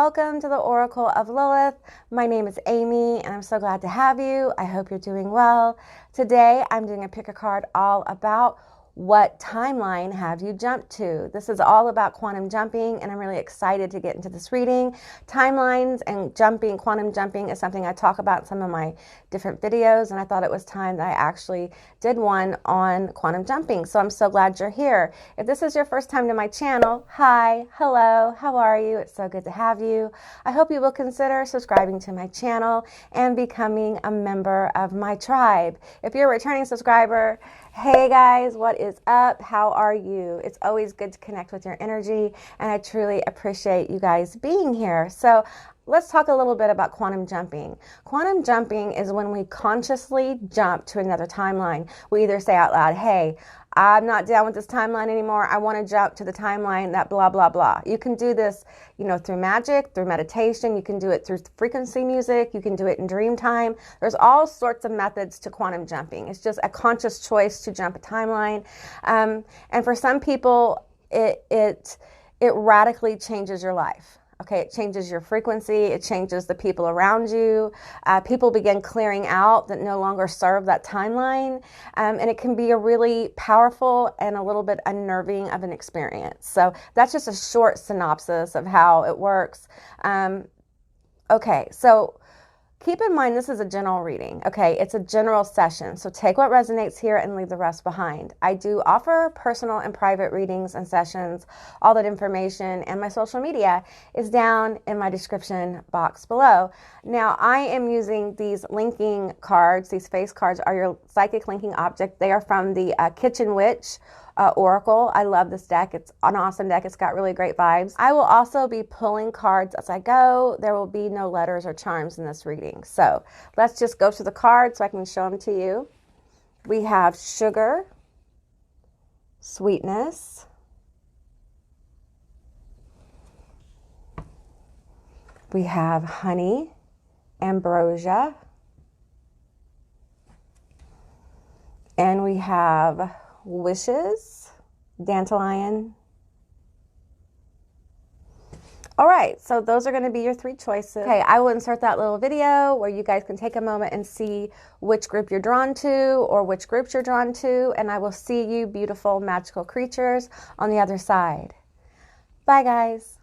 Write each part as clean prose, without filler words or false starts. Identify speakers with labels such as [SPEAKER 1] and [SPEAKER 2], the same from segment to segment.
[SPEAKER 1] welcome to the Oracle of Lilith. My name is Amy and I'm so glad to have you. I hope you're doing well. Today I'm doing a pick a card all about what timeline have you jumped to. This is all about quantum jumping and I'm really excited to get into this reading. Timelines and jumping, quantum jumping is something I talk about in some of my different videos, and I thought it was time that I actually did one on quantum jumping. So I'm so glad you're here. If this is your first time to my channel, hi, hello, how are you? It's so good to have you. I hope you will consider subscribing to my channel and becoming a member of my tribe. If you're a returning subscriber, hey guys, what is up? How are you? It's always good to connect with your energy, and I truly appreciate you guys being here. So let's talk a little bit about quantum jumping. Quantum jumping is when we consciously jump to another timeline. We either say out loud, hey, I'm not down with this timeline anymore. I want to jump to the timeline that blah, blah, blah. You can do this, through magic, through meditation. You can do it through frequency music. You can do it in dream time. There's all sorts of methods to quantum jumping. It's just a conscious choice to jump a timeline. And for some people, it radically changes your life. Okay, it changes your frequency, it changes the people around you. People begin clearing out that no longer serve that timeline. And it can be a really powerful and a little bit unnerving of an experience. So that's just a short synopsis of how it works. Okay, so keep in mind, this is a general reading, okay? It's a general session, so take what resonates here and leave the rest behind. I do offer personal and private readings and sessions. All that information and my social media is down in my description box below. Now, I am using these linking cards. These face cards are your psychic linking object. They are from the Kitchen Witch Oracle. I love this deck. It's an awesome deck. It's got really great vibes. I will also be pulling cards as I go. There will be no letters or charms in this reading. So let's just go to the cards so I can show them to you. We have sugar, sweetness, we have honey, ambrosia, and we have wishes, dandelion. All right, so those are going to be your three choices. Okay, I will insert that little video where you guys can take a moment and see which group you're drawn to or which groups you're drawn to, and I will see you beautiful magical creatures on the other side. Bye guys.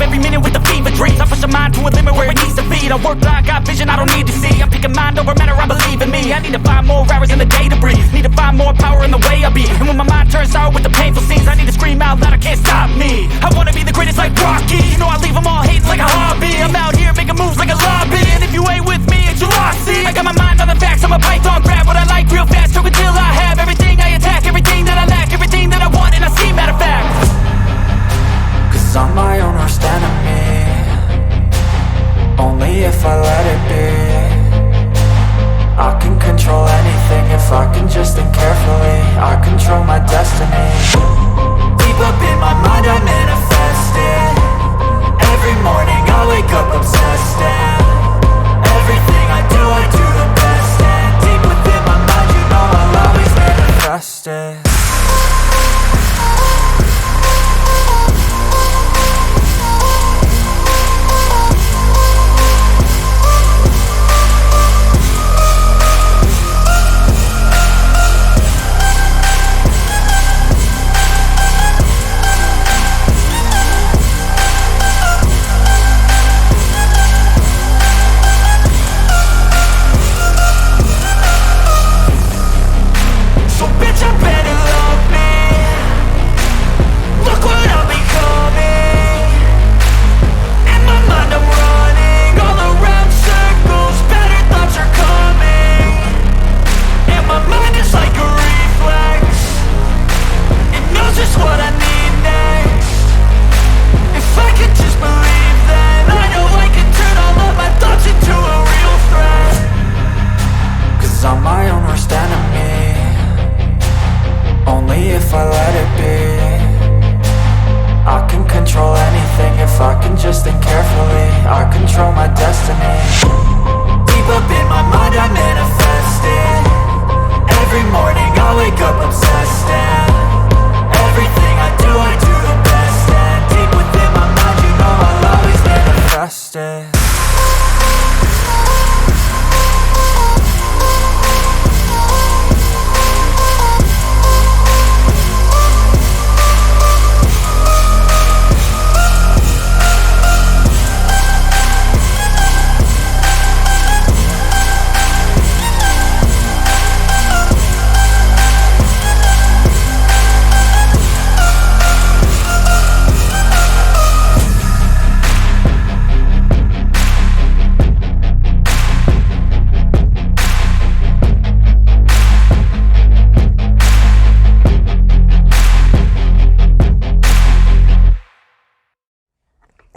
[SPEAKER 2] Every minute with the fever dreams, I push my mind to a limit where it needs to be. I work blind, got vision I don't need to see. I'm picking mind over matter, I believe in me. I need to find more hours in the day to breathe. Need to find more power in the way I be. And when my mind turns sour with the painful scenes, I need to scream out loud, I can't stop me. I wanna be the greatest like Rocky. I leave them all hating like a hobby. I'm out here making moves like a lobby. And if you ain't with me, it's your loss. See, I got my mind on the facts, I'm a python, grab what I like real fast. Choke until I have everything I attack, everything that I lack, everything that I want, and I see, matter of fact. Cause I'm my own worst enemy. Only if I let it be. I can control anything if I can just think carefully. I control my destiny.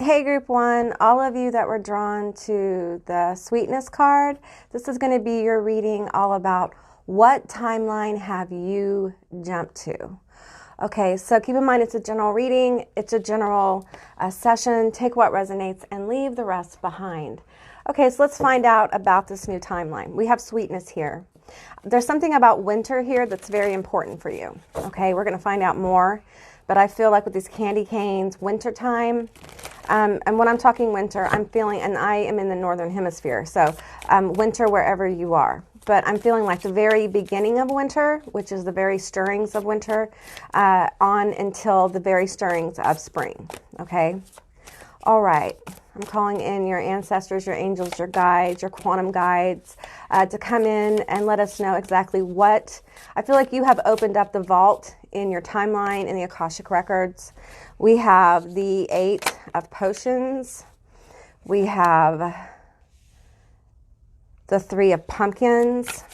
[SPEAKER 1] Hey Group 1, all of you that were drawn to the sweetness card, this is going to be your reading all about what timeline have you jumped to. Okay, so keep in mind it's a general reading, it's a general session. Take what resonates and leave the rest behind. Okay, so let's find out about this new timeline. We have sweetness here. There's something about winter here that's very important for you. Okay, we're going to find out more, but I feel like with these candy canes, winter time, and when I'm talking winter, I'm feeling, and I am in the northern hemisphere, so winter wherever you are. But I'm feeling like the very beginning of winter, which is the very stirrings of winter, on until the very stirrings of spring, okay? All right, I'm calling in your ancestors, your angels, your guides, your quantum guides to come in and let us know exactly what. I feel like you have opened up the vault in your timeline in the Akashic Records. We have the 8 of Potions. We have the 3 of Pumpkins.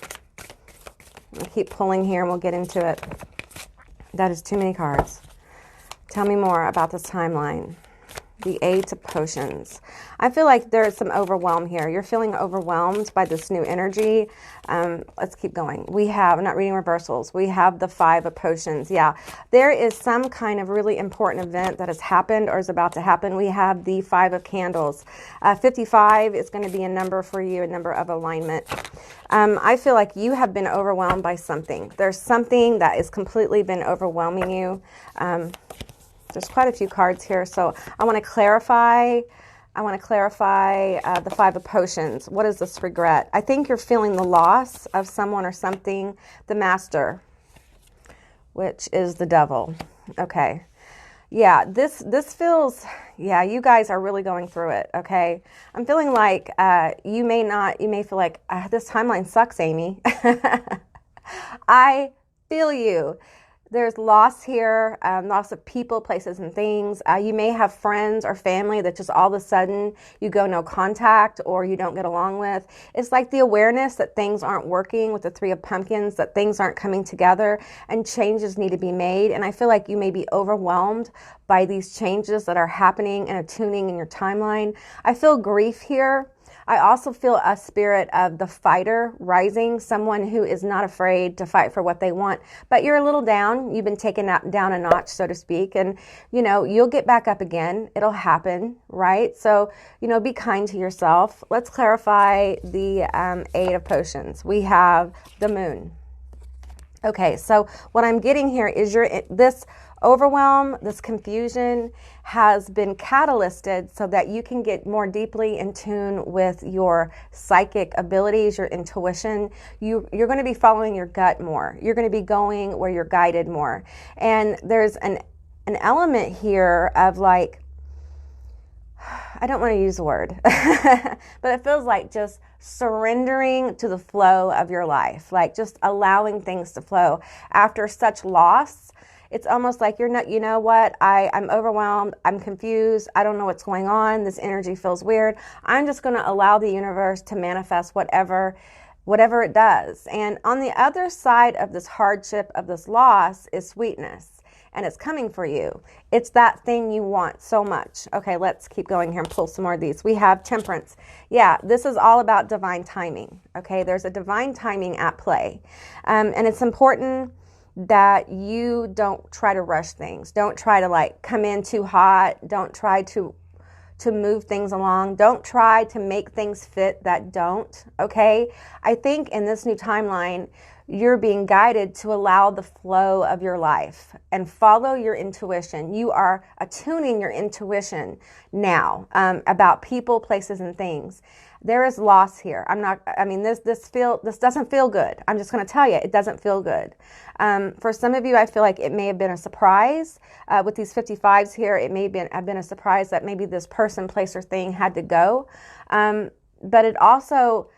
[SPEAKER 1] I'll keep pulling here and we'll get into it. That is too many cards. Tell me more about this timeline. The 8 of Potions. I feel like there's some overwhelm here. You're feeling overwhelmed by this new energy. Let's keep going. We have, I'm not reading reversals. We have the 5 of Potions. Yeah, there is some kind of really important event that has happened or is about to happen. We have the 5 of Candles. 55 is going to be a number for you, a number of alignment. I feel like you have been overwhelmed by something. There's something that has completely been overwhelming you. There's quite a few cards here, so I want to clarify. The 5 of Potions. What is this regret? I think you're feeling the loss of someone or something. The Master, which is the Devil. Okay. Yeah, this feels, yeah, you guys are really going through it, okay? I'm feeling like you may feel like, this timeline sucks, Amy. I feel you. There's loss here, loss of people, places, and things. You may have friends or family that just all of a sudden you go no contact or you don't get along with. It's like the awareness that things aren't working with the 3 of Pumpkins, that things aren't coming together and changes need to be made. And I feel like you may be overwhelmed by these changes that are happening and attuning in your timeline. I feel grief here. I also feel a spirit of the fighter rising, someone who is not afraid to fight for what they want, but you're a little down. You've been taken down a notch, so to speak, and, you know, you'll get back up again. It'll happen, right? So, you know, be kind to yourself. Let's clarify the 8 of Potions. We have the Moon. Okay, so what I'm getting here is this overwhelm, this confusion has been catalyzed so that you can get more deeply in tune with your psychic abilities, your intuition. You're going to be following your gut more. You're going to be going where you're guided more. And there's an element here of like, I don't want to use the word, but it feels like just surrendering to the flow of your life, like just allowing things to flow after such loss. It's almost like you're not, you know what, I'm overwhelmed, I'm confused, I don't know what's going on, this energy feels weird. I'm just going to allow the universe to manifest whatever it does. And on the other side of this hardship, of this loss, is sweetness. And it's coming for you. It's that thing you want so much. Okay, let's keep going here and pull some more of these. We have Temperance. Yeah, this is all about divine timing. Okay, there's a divine timing at play. And it's important that you don't try to rush things. Don't try to like come in too hot. Don't try to move things along. Don't try to make things fit that don't, okay? I think in this new timeline, you're being guided to allow the flow of your life and follow your intuition. You are attuning your intuition now about people, places, and things. There is loss here. This doesn't feel good. I'm just going to tell you, it doesn't feel good. For some of you, I feel like it may have been a surprise. With these 55s here, it may have been a surprise that maybe this person, place, or thing had to go. But it also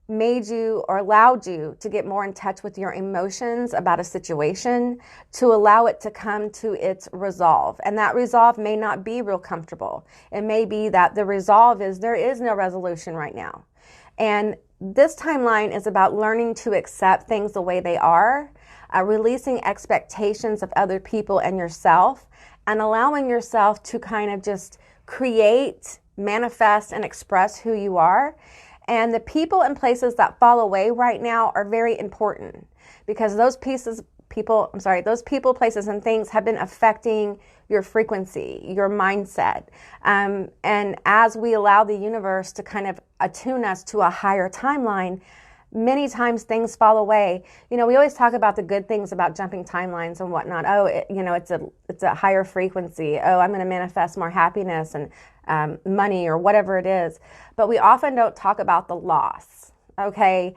[SPEAKER 1] made you or allowed you to get more in touch with your emotions about a situation, to allow it to come to its resolve. And that resolve may not be real comfortable. It may be that the resolve is there is no resolution right now. And this timeline is about learning to accept things the way they are, releasing expectations of other people and yourself, and allowing yourself to kind of just create, manifest, and express who you are. And the people and places that fall away right now are very important, because those people, places, and things have been affecting your frequency, your mindset. And as we allow the universe to kind of attune us to a higher timeline, many times things fall away. We always talk about the good things about jumping timelines and whatnot. Oh, it's a higher frequency. Oh, I'm going to manifest more happiness and money or whatever it is. But we often don't talk about the loss. Okay.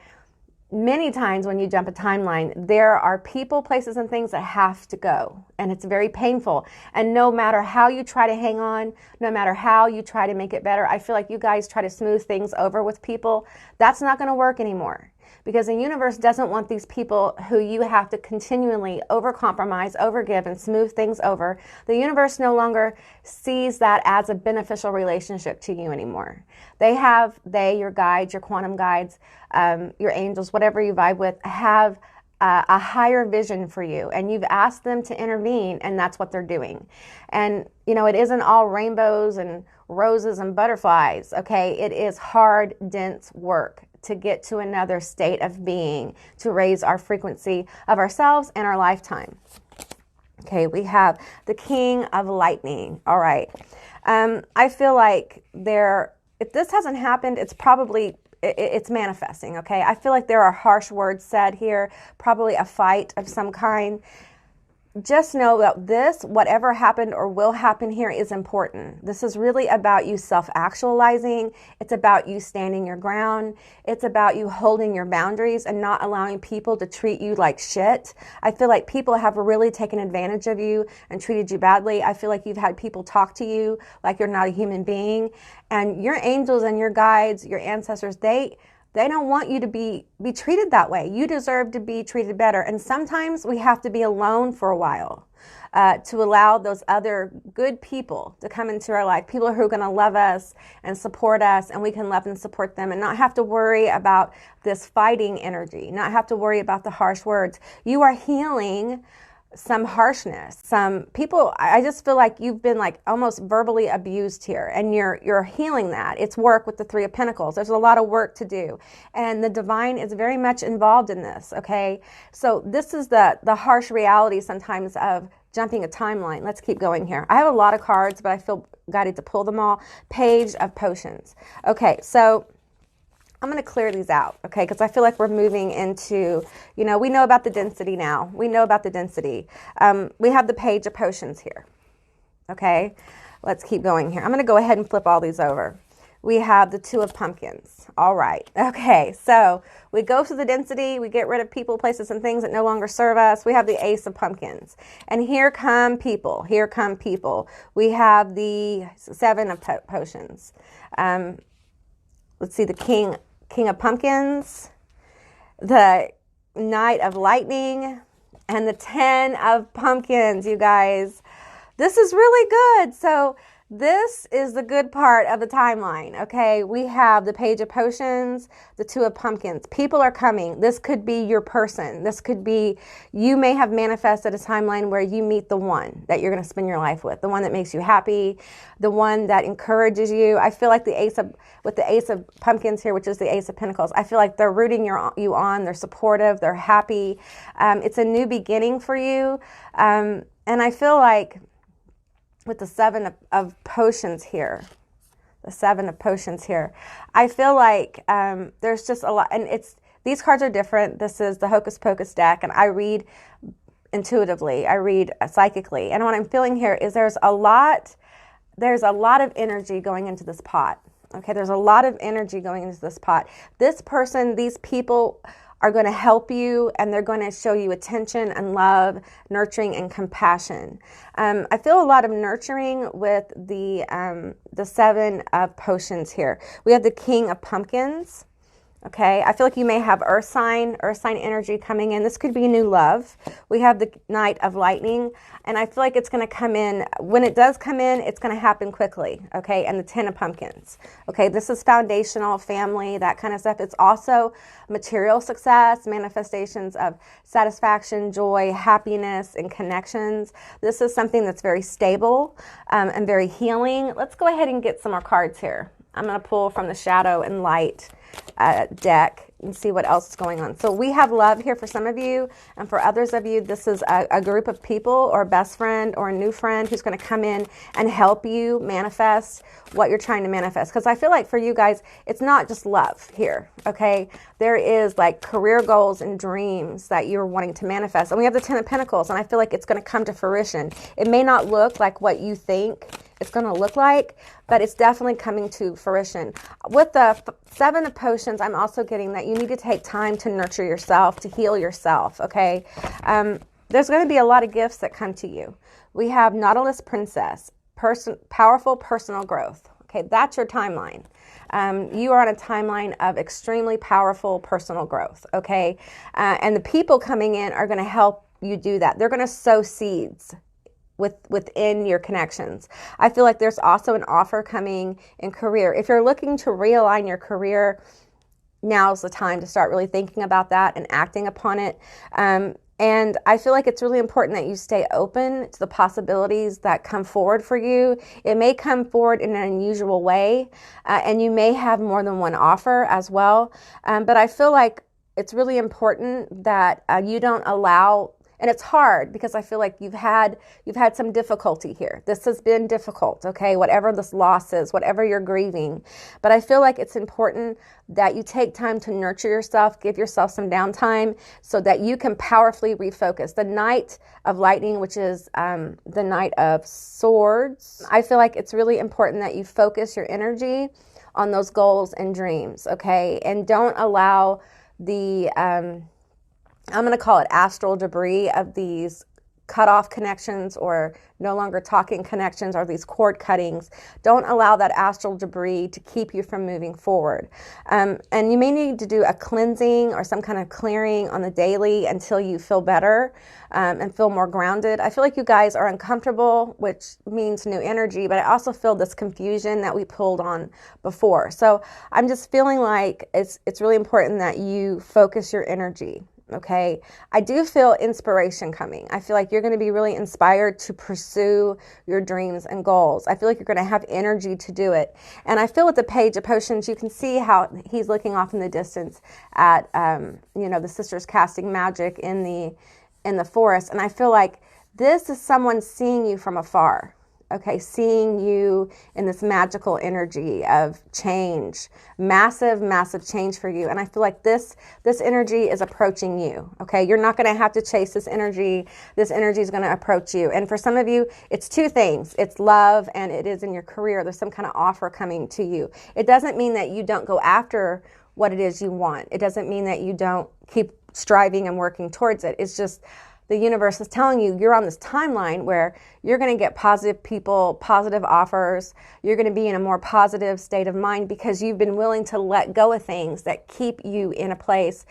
[SPEAKER 1] Many times when you jump a timeline, there are people, places, and things that have to go. And it's very painful. And no matter how you try to hang on, no matter how you try to make it better, I feel like you guys try to smooth things over with people. That's not going to work anymore. Because the universe doesn't want these people who you have to continually overcompromise, overgive, and smooth things over. The universe no longer sees that as a beneficial relationship to you anymore. Your guides, your quantum guides, your angels, whatever you vibe with, have a higher vision for you. And you've asked them to intervene, and that's what they're doing. And, it isn't all rainbows and roses and butterflies, okay? It is hard, dense work to get to another state of being, to raise our frequency of ourselves and our lifetime. Okay, we have the King of Lightning. All right. I feel like if this hasn't happened, it's manifesting, okay? I feel like there are harsh words said here, probably a fight of some kind. Just know that whatever happened or will happen here, is important. This is really about you self-actualizing. It's about you standing your ground. It's about you holding your boundaries and not allowing people to treat you like shit. I feel like people have really taken advantage of you and treated you badly. I feel like you've had people talk to you like you're not a human being. And your angels and your guides, your ancestors, they don't want you to be treated that way. You deserve to be treated better. And sometimes we have to be alone for a while to allow those other good people to come into our life, people who are going to love us and support us, and we can love and support them and not have to worry about this fighting energy, not have to worry about the harsh words. You are healing some harshness. Some people, I just feel like you've been like almost verbally abused here, and you're healing that. It's work with the Three of Pentacles. There's a lot of work to do, and the divine is very much involved in this, okay? So this is the harsh reality sometimes of jumping a timeline. Let's keep going here. I have a lot of cards, but I feel guided to pull them all. Page of Potions. Okay, so I'm going to clear these out, okay, because I feel like we're moving into, we know about the density now. We know about the density. We have the Page of Potions here, okay? Let's keep going here. I'm going to go ahead and flip all these over. We have the Two of Pumpkins. All right, okay, so we go through the density. We get rid of people, places, and things that no longer serve us. We have the Ace of Pumpkins. And here come people. Here come people. We have the Seven of Potions. Let's see, the King of Pumpkins, the Knight of Lightning, and the 10 of Pumpkins, you guys. This is really good. So this is the good part of the timeline, okay? We have the Page of Potions, the Two of Pumpkins. People are coming. This could be your person. This could be, you may have manifested a timeline where you meet the one that you're going to spend your life with, the one that makes you happy, the one that encourages you. I feel like with the Ace of Pumpkins here, which is the Ace of Pentacles, I feel like they're rooting you on. They're supportive. They're happy. It's a new beginning for you. And I feel like with the Seven of Potions here, I feel like there's just a lot, and these cards are different. This is the Hocus Pocus deck, and I read intuitively, I read psychically, and what I'm feeling here is there's a lot of energy going into this pot. Okay, there's a lot of energy going into this pot. This person, these people are going to help you, and they're going to show you attention and love, nurturing and compassion. I feel a lot of nurturing with the Seven of Potions here. We have the King of Pumpkins. Okay, I feel like you may have earth sign energy coming in. This could be new love. We have the Knight of Lightning, and I feel like it's going to come in. When it does come in, it's going to happen quickly, okay? And the Ten of Pumpkins. Okay, this is foundational, family, that kind of stuff. It's also material success, manifestations of satisfaction, joy, happiness, and connections. This is something that's very stable and very healing. Let's go ahead and get some more cards here. I'm going to pull from the Shadow and Light deck and see what else is going on. So we have love here for some of you, and for others of you, this is a group of people or a best friend or a new friend who's going to come in and help you manifest what you're trying to manifest. Because I feel like for you guys, it's not just love here, okay? There is like career goals and dreams that you're wanting to manifest. And we have the Ten of Pentacles, and I feel like it's going to come to fruition. It may not look like what you think it's going to look like, but it's definitely coming to fruition. With the Seven of Potions, I'm also getting that you need to take time to nurture yourself, to heal yourself, okay? There's going to be a lot of gifts that come to you. We have Nautilus Princess, powerful personal growth. Okay, that's your timeline. You are on a timeline of extremely powerful personal growth, okay? And the people coming in are going to help you do that. They're going to sow seeds within your connections. I feel like there's also an offer coming in career. If you're looking to realign your career, now's the time to start really thinking about that and acting upon it. And I feel like it's really important that you stay open to the possibilities that come forward for you. It may come forward in an unusual way, and you may have more than one offer as well. But I feel like it's really important that you don't allow. And it's hard because I feel like you've had some difficulty here. This has been difficult, okay? Whatever this loss is, whatever you're grieving. But I feel like it's important that you take time to nurture yourself, give yourself some downtime so that you can powerfully refocus. The Knight of Lightning, which is the Knight of Swords, I feel like it's really important that you focus your energy on those goals and dreams, okay? And don't allow the I'm going to call it astral debris of these cut off connections or no longer talking connections or these cord cuttings. Don't allow that astral debris to keep you from moving forward. And you may need to do a cleansing or some kind of clearing on the daily until you feel better and feel more grounded. I feel like you guys are uncomfortable, which means new energy, but I also feel this confusion that we pulled on before. So I'm just feeling like it's really important that you focus your energy. Okay, I do feel inspiration coming. I feel like you're going to be really inspired to pursue your dreams and goals. I feel like you're going to have energy to do it. And I feel with the Page of Potions, you can see how he's looking off in the distance at, the sisters casting magic in the forest. And I feel like this is someone seeing you from afar. Okay, seeing you in this magical energy of change, massive, massive change for you. And I feel like this energy is approaching you. Okay, you're not going to have to chase this energy. This energy is going to approach you. And for some of you, it's two things. It's love and it is in your career. There's some kind of offer coming to you. It doesn't mean that you don't go after what it is you want. It doesn't mean that you don't keep striving and working towards it. It's just the universe is telling you you're on this timeline where you're going to get positive people, positive offers. You're going to be in a more positive state of mind because you've been willing to let go of things that keep you in a place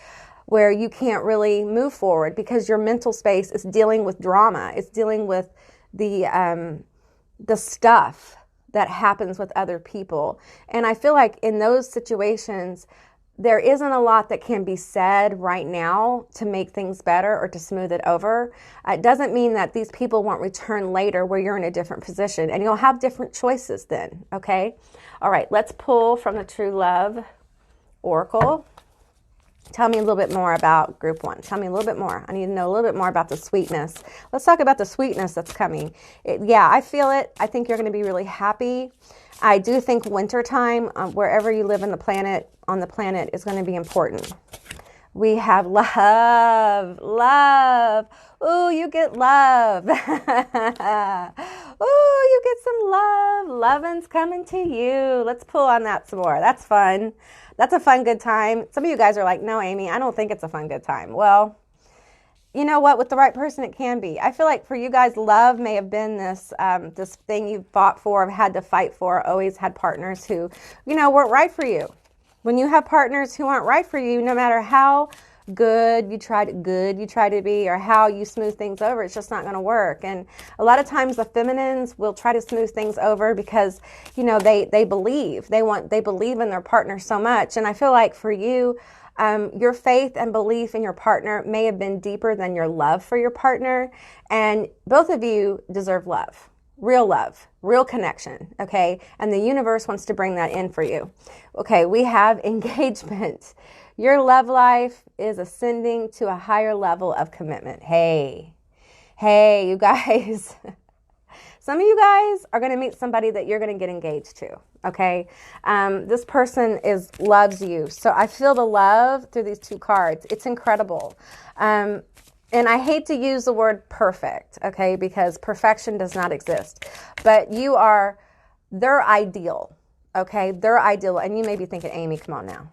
[SPEAKER 1] where you can't really move forward because your mental space is dealing with drama. It's dealing with the stuff that happens with other people. And I feel like in those situations, there isn't a lot that can be said right now to make things better or to smooth it over. It doesn't mean that these people won't return later where you're in a different position and you'll have different choices then, okay? All right, let's pull from the True Love Oracle. Tell me a little bit more about group one. Tell me a little bit more. I need to know a little bit more about the sweetness. Let's talk about the sweetness that's coming. Yeah, I feel it. I think you're going to be really happy. I do think wintertime, wherever you live on the planet, is going to be important. We have love. Ooh, you get love. Ooh, you get some love. Lovin's coming to you. Let's pull on that some more. That's fun. That's a fun, good time. Some of you guys are like, no, Amy, I don't think it's a fun, good time. Well, you know what? With the right person, it can be. I feel like for you guys, love may have been this thing you fought for, had to fight for, always had partners who, weren't right for you. When you have partners who aren't right for you, no matter how good you try to be, or how you smooth things over, it's just not going to work. And a lot of times the feminines will try to smooth things over because, you know, they believe in their partner so much. And I feel like for you, your faith and belief in your partner may have been deeper than your love for your partner, and both of you deserve love, real connection, okay? And the universe wants to bring that in for you. Okay, we have engagement. Your love life is ascending to a higher level of commitment. Hey, you guys. Some of you guys are going to meet somebody that you're going to get engaged to, okay? This person loves you. So I feel the love through these two cards. It's incredible. And I hate to use the word perfect, okay, because perfection does not exist. But you are their ideal. Okay, they're ideal. And you may be thinking, Amy, come on now.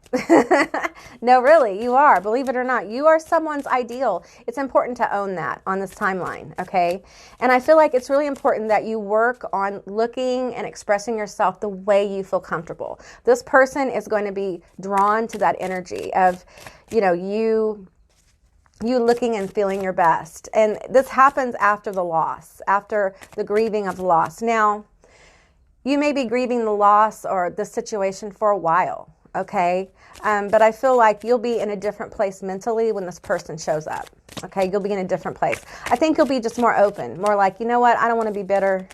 [SPEAKER 1] No, really, you are. Believe it or not, you are someone's ideal. It's important to own that on this timeline, okay? And I feel like it's really important that you work on looking and expressing yourself the way you feel comfortable. This person is going to be drawn to that energy of, you know, you looking and feeling your best. And this happens after the loss, after the grieving of the loss. Now, you may be grieving the loss or the situation for a while, okay? But I feel like you'll be in a different place mentally when this person shows up, okay? You'll be in a different place. I think you'll be just more open, more like, you know what? I don't want to be bitter.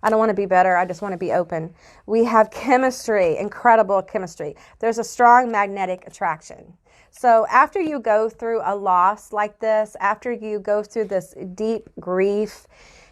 [SPEAKER 1] I just want to be open. We have chemistry, incredible chemistry. There's a strong magnetic attraction. So after you go through a loss like this, after you go through this deep grief,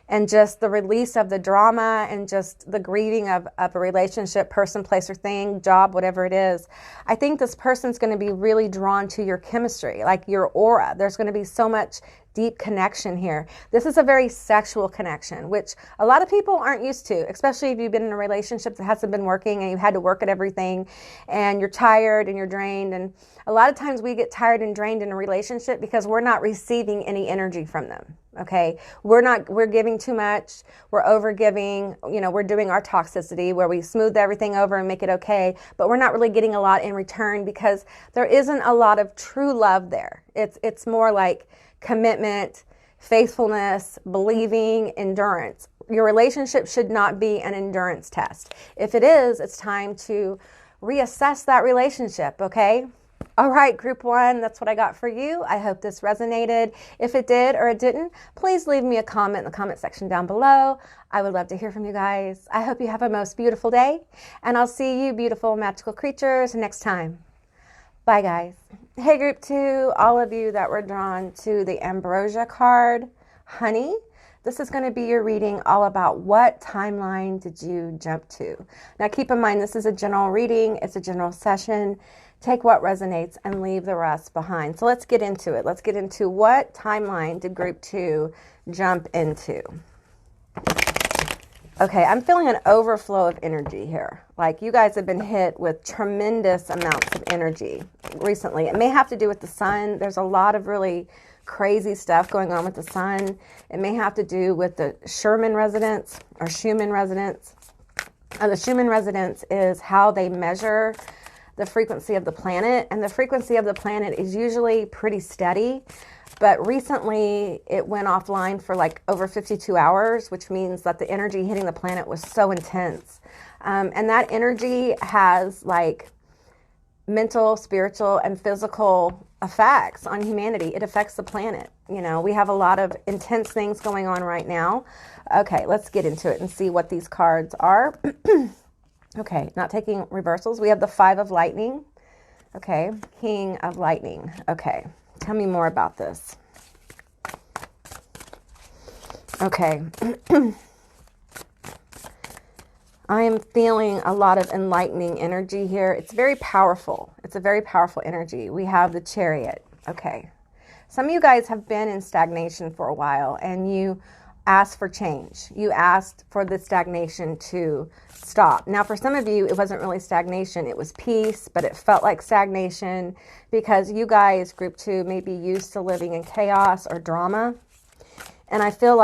[SPEAKER 1] and just the release of the drama and just the grieving of a relationship, person, place, or thing, job, whatever it is, I think this person's going to be really drawn to your chemistry, like your aura. There's going to be so much deep connection here. This is a very sexual connection, which a lot of people aren't used to, especially if you've been in a relationship that hasn't been working and you had to work at everything and you're tired and you're drained. And a lot of times we get tired and drained in a relationship because we're not receiving any energy from them. Okay. We're giving too much. We're over giving, you know, we're doing our toxicity where we smooth everything over and make it okay, but we're not really getting a lot in return because there isn't a lot of true love there. It's more like commitment, faithfulness, believing, endurance. Your relationship should not be an endurance test. If it is, it's time to reassess that relationship, okay? All right, group one, that's what I got for you. I hope this resonated. If it did or it didn't, please leave me a comment in the comment section down below. I would love to hear from you guys. I hope you have a most beautiful day, and I'll see you beautiful magical creatures next time. Bye, guys. Hey, group two, all of you that were drawn to the Ambrosia card, honey, this is going to be your reading all about what timeline did you jump to. Now, keep in mind, this is a general reading. It's a general session. Take what resonates and leave the rest behind. So let's get into it. Let's get into what timeline did group two jump into. Okay, I'm feeling an overflow of energy here. Like you guys have been hit with tremendous amounts of energy recently. It may have to do with the sun. There's a lot of really crazy stuff going on with the sun. It may have to do with the Schumann resonance or Schumann resonance. The Schumann resonance is how they measure the frequency of the planet, and the frequency of the planet is usually pretty steady. But recently it went offline for like over 52 hours, which means that the energy hitting the planet was so intense. And that energy has like mental, spiritual, and physical effects on humanity. It affects the planet. You know, we have a lot of intense things going on right now. Okay, let's get into it and see what these cards are. Okay, not taking reversals. We have the Five of Lightning. Okay, King of Lightning. Okay. Tell me more about this. Okay. I am feeling a lot of enlightening energy here. It's very powerful. It's a very powerful energy. We have the Chariot. Okay. Some of you guys have been in stagnation for a while and you asked for change. You asked for the stagnation to stop. Now, for some of you, it wasn't really stagnation. It was peace, but it felt like stagnation because you guys, group two, may be used to living in chaos or drama. And I feel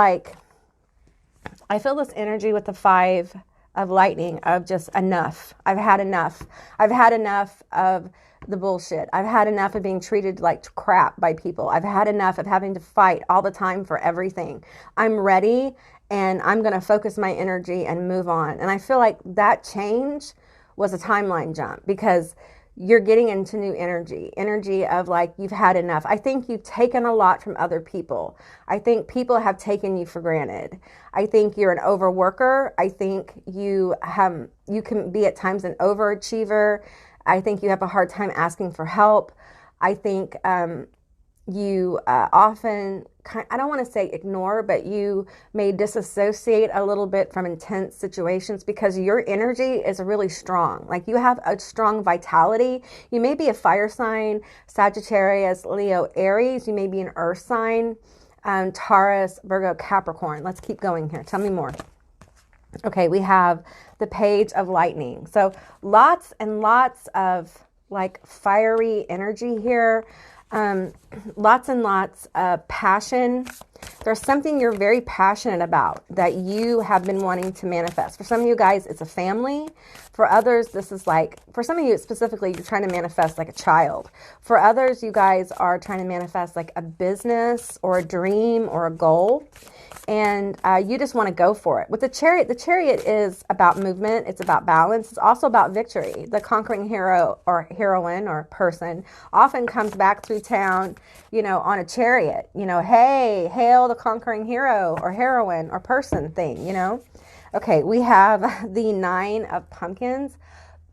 [SPEAKER 1] this energy with the Five of lightning, of just enough. I've had enough. I've had enough of the bullshit. I've had enough of being treated like crap by people. I've had enough of having to fight all the time for everything. I'm ready, and I'm going to focus my energy and move on. And I feel like that change was a timeline jump, because you're getting into new energy of like, you've had enough. I think you've taken a lot from other people. I think people have taken you for granted. I think you're an overworker. I think you can be at times an overachiever. I think you have a hard time asking for help. I think you often, I don't want to say ignore, but you may disassociate a little bit from intense situations because your energy is really strong. Like, you have a strong vitality. You may be a fire sign, Sagittarius, Leo, Aries. You may be an earth sign, Taurus, Virgo, Capricorn. Let's keep going here. Tell me more. Okay, we have the Page of Lightning. So lots and lots of like fiery energy here. Lots and lots of passion. There's something you're very passionate about that you have been wanting to manifest. For some of you guys, it's a family. For others, this is like, for some of you specifically, you're trying to manifest like a child. For others, you guys are trying to manifest like a business or a dream or a goal. And you just want to go for it. With the chariot is about movement. It's about balance. It's also about victory. The conquering hero or heroine or person often comes back through town, on a chariot. Hey, hail the conquering hero or heroine or person thing, Okay, we have the 9 of Pumpkins.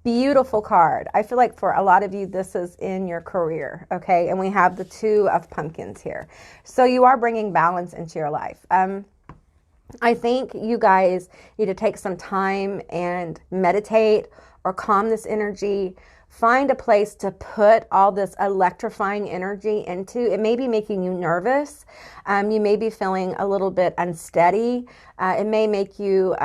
[SPEAKER 1] Beautiful card. I feel like for a lot of you, this is in your career, okay? And we have the 2 of Pumpkins here. So you are bringing balance into your life. I think you guys need to take some time and meditate or calm this energy. Find a place to put all this electrifying energy into. It may be making you nervous. You may be feeling a little bit unsteady. It may make you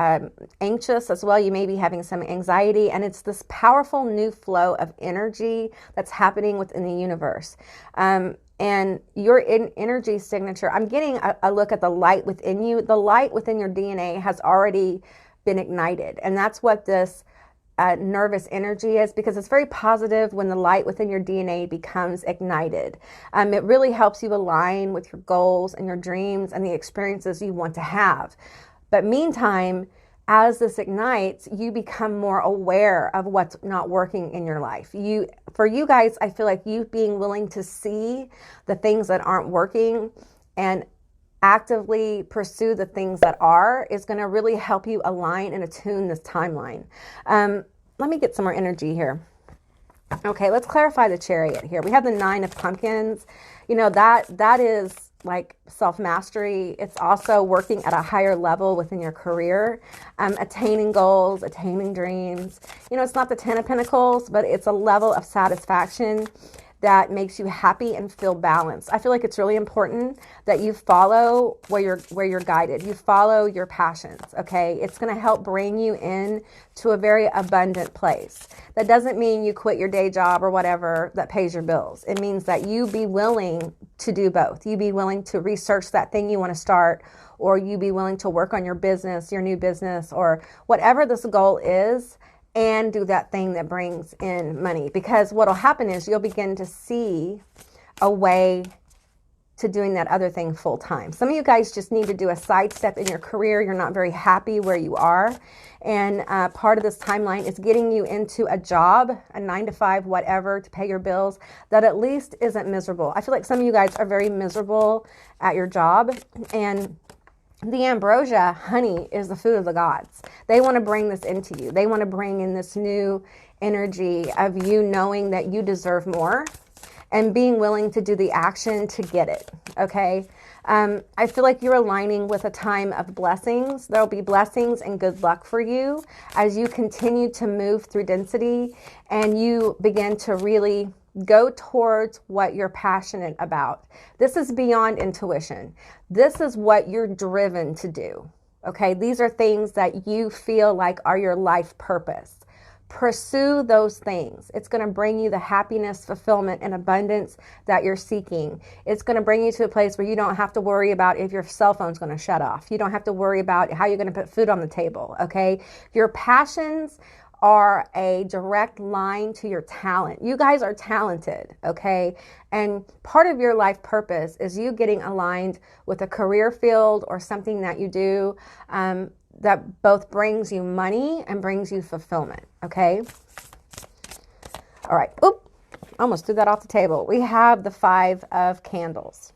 [SPEAKER 1] anxious as well. You may be having some anxiety. And it's this powerful new flow of energy that's happening within the universe. And your energy signature, I'm getting a look at the light within you. The light within your DNA has already been ignited. And that's what this nervous energy is, because it's very positive when the light within your DNA becomes ignited. It really helps you align with your goals and your dreams and the experiences you want to have. But meantime, as this ignites, you become more aware of what's not working in your life. For you guys, I feel like you being willing to see the things that aren't working and actively pursue the things that are is going to really help you align and attune this timeline. Let me get some more energy here. Okay, let's clarify the Chariot here. We have the 9 of Pumpkins. That is like self-mastery. It's also working at a higher level within your career, attaining goals, attaining dreams. It's not the 10 of Pentacles, but it's a level of satisfaction that makes you happy and feel balanced. I feel like it's really important that you follow where you're guided. You follow your passions, okay? It's going to help bring you in to a very abundant place. That doesn't mean you quit your day job or whatever that pays your bills. It means that you be willing to do both. You be willing to research that thing you want to start, or you be willing to work on your business, your new business, or whatever this goal is, and do that thing that brings in money. Because what'll happen is you'll begin to see a way to doing that other thing full time. Some of you guys just need to do a sidestep in your career. You're not very happy where you are. And part of this timeline is getting you into a job, a 9 to 5, whatever, to pay your bills, that at least isn't miserable. I feel like some of you guys are very miserable at your job, and the ambrosia, honey, is the food of the gods. They want to bring this into you. They want to bring in this new energy of you knowing that you deserve more and being willing to do the action to get it, okay? I feel like you're aligning with a time of blessings. There'll be blessings and good luck for you as you continue to move through density and you begin to really go towards what you're passionate about. This is beyond intuition. This is what you're driven to do. Okay, these are things that you feel like are your life purpose. Pursue those things. It's going to bring you the happiness, fulfillment, and abundance that you're seeking. It's going to bring you to a place where you don't have to worry about if your cell phone's going to shut off. You don't have to worry about how you're going to put food on the table, okay? Your passions are a direct line to your talent. You guys are talented, okay? And part of your life purpose is you getting aligned with a career field or something that you do that both brings you money and brings you fulfillment, okay? All right. Oop, almost threw that off the table. We have the 5 of candles.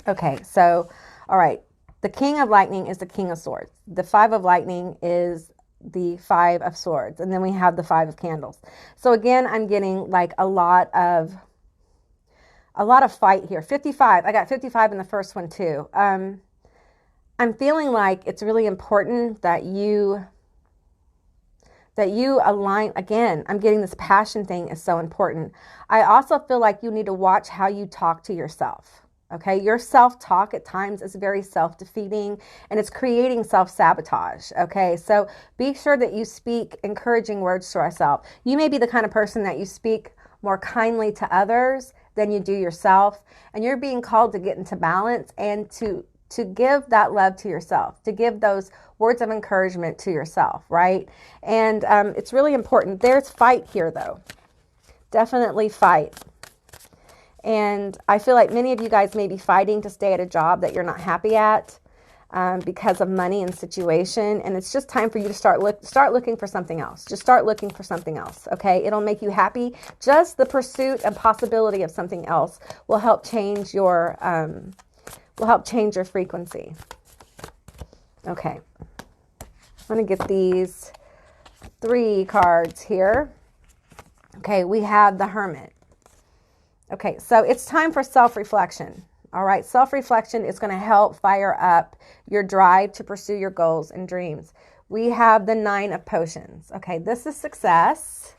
[SPEAKER 1] Okay, so, all right. The King of Lightning is the King of Swords. The 5 of Lightning is the 5 of Swords. And then we have the 5 of Candles. So again, I'm getting like a lot of fight here. 55. I got 55 in the first one too. I'm feeling like it's really important that you align. Again, I'm getting this passion thing is so important. I also feel like you need to watch how you talk to yourself. Okay, your self-talk at times is very self-defeating and it's creating self-sabotage. Okay, so be sure that you speak encouraging words to yourself. You may be the kind of person that you speak more kindly to others than you do yourself, and you're being called to get into balance and to give that love to yourself, to give those words of encouragement to yourself, right? And it's really important. There's fight here, though. Definitely fight. And I feel like many of you guys may be fighting to stay at a job that you're not happy at because of money and situation. And it's just time for you to start looking for something else. Just start looking for something else, okay? It'll make you happy. Just the pursuit and possibility of something else will help change your frequency. Okay. I'm going to get these 3 cards here. Okay, we have the Hermit. Okay, so it's time for self-reflection. All right, self-reflection is going to help fire up your drive to pursue your goals and dreams. We have the 9 of Potions. Okay, this is success.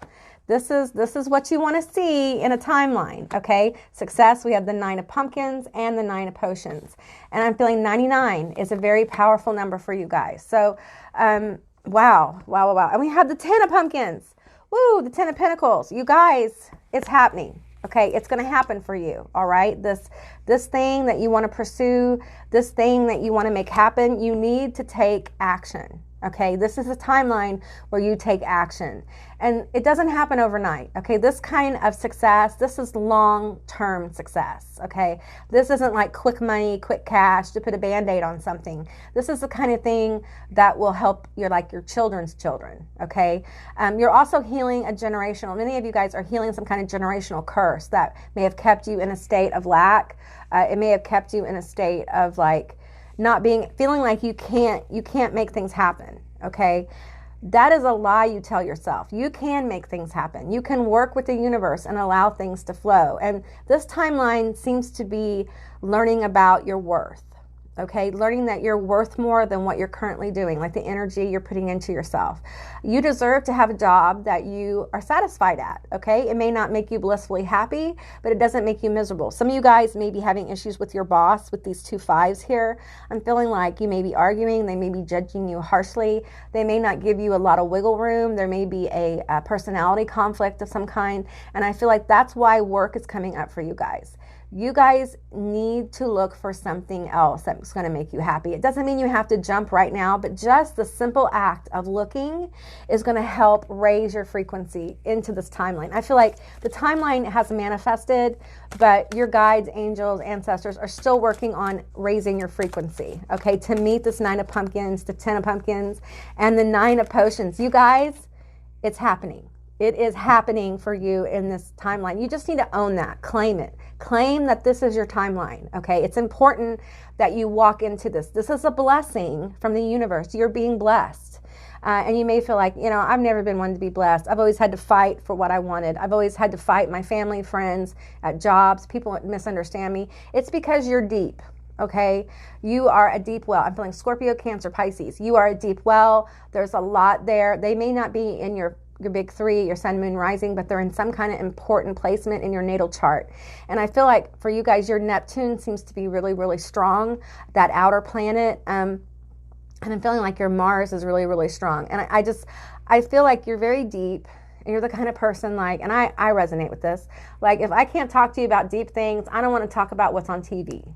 [SPEAKER 1] This is what you want to see in a timeline, okay? Success, we have the 9 of Pumpkins and the 9 of Potions. And I'm feeling 99 is a very powerful number for you guys. So, wow. And we have the 10 of Pumpkins. Woo, the 10 of Pentacles. You guys, it's happening, okay? It's going to happen for you, all right? This thing that you want to pursue, this thing that you want to make happen, you need to take action. Okay, this is a timeline where you take action. And it doesn't happen overnight. Okay, this kind of success, this is long-term success. Okay, this isn't like quick money, quick cash to put a Band-Aid on something. This is the kind of thing that will help your children's children. Okay, you're also healing a generational, many of you guys are healing some kind of generational curse that may have kept you in a state of lack. It may have kept you in a state of feeling like you can't make things happen, okay? That is a lie you tell yourself. You can make things happen. You can work with the universe and allow things to flow. And this timeline seems to be learning about your worth, okay? Learning that you're worth more than what you're currently doing, like the energy you're putting into yourself. You deserve to have a job that you are satisfied at, okay? It may not make you blissfully happy, but it doesn't make you miserable. Some of you guys may be having issues with your boss with these 2 5s here. I'm feeling like you may be arguing. They may be judging you harshly. They may not give you a lot of wiggle room. There may be a personality conflict of some kind. And I feel like that's why work is coming up for you guys. You guys need to look for something else that's going to make you happy. It doesn't mean you have to jump right now, but just the simple act of looking is going to help raise your frequency into this timeline. I feel like the timeline has manifested, but your guides, angels, ancestors are still working on raising your frequency, okay, to meet this 9 of Pumpkins, the 10 of Pumpkins, and the 9 of Potions. You guys, it's happening. It is happening for you in this timeline. You just need to own that, claim it. Claim that this is your timeline, okay? It's important that you walk into this. This is a blessing from the universe. You're being blessed. And you may feel like, I've never been one to be blessed. I've always had to fight for what I wanted. I've always had to fight my family, friends, at jobs. People misunderstand me. It's because you're deep, okay? You are a deep well. I'm feeling Scorpio, Cancer, Pisces. You are a deep well. There's a lot there. They may not be in your big 3, your sun, moon, rising, but they're in some kind of important placement in your natal chart. And I feel like for you guys, your Neptune seems to be really, really strong, that outer planet. And I'm feeling like your Mars is really, really strong. And I feel like you're very deep. And you're the kind of person like, and I resonate with this, like if I can't talk to you about deep things, I don't want to talk about what's on TV.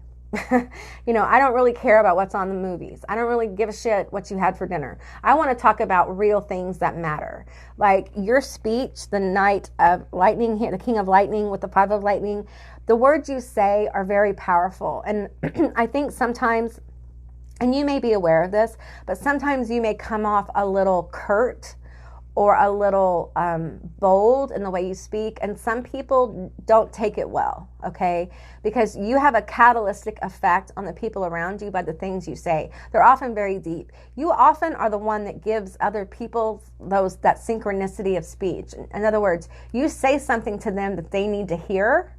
[SPEAKER 1] You know, I don't really care about what's on the movies. I don't really give a shit what you had for dinner. I want to talk about real things that matter. Like your speech, the Knight of Lightning here, the King of Lightning with the 5 of Lightning, the words you say are very powerful. And I think sometimes, and you may be aware of this, but sometimes you may come off a little curt or a little bold in the way you speak. And some people don't take it well, okay? Because you have a catalytic effect on the people around you by the things you say. They're often very deep. You often are the one that gives other people that synchronicity of speech. In other words, you say something to them that they need to hear,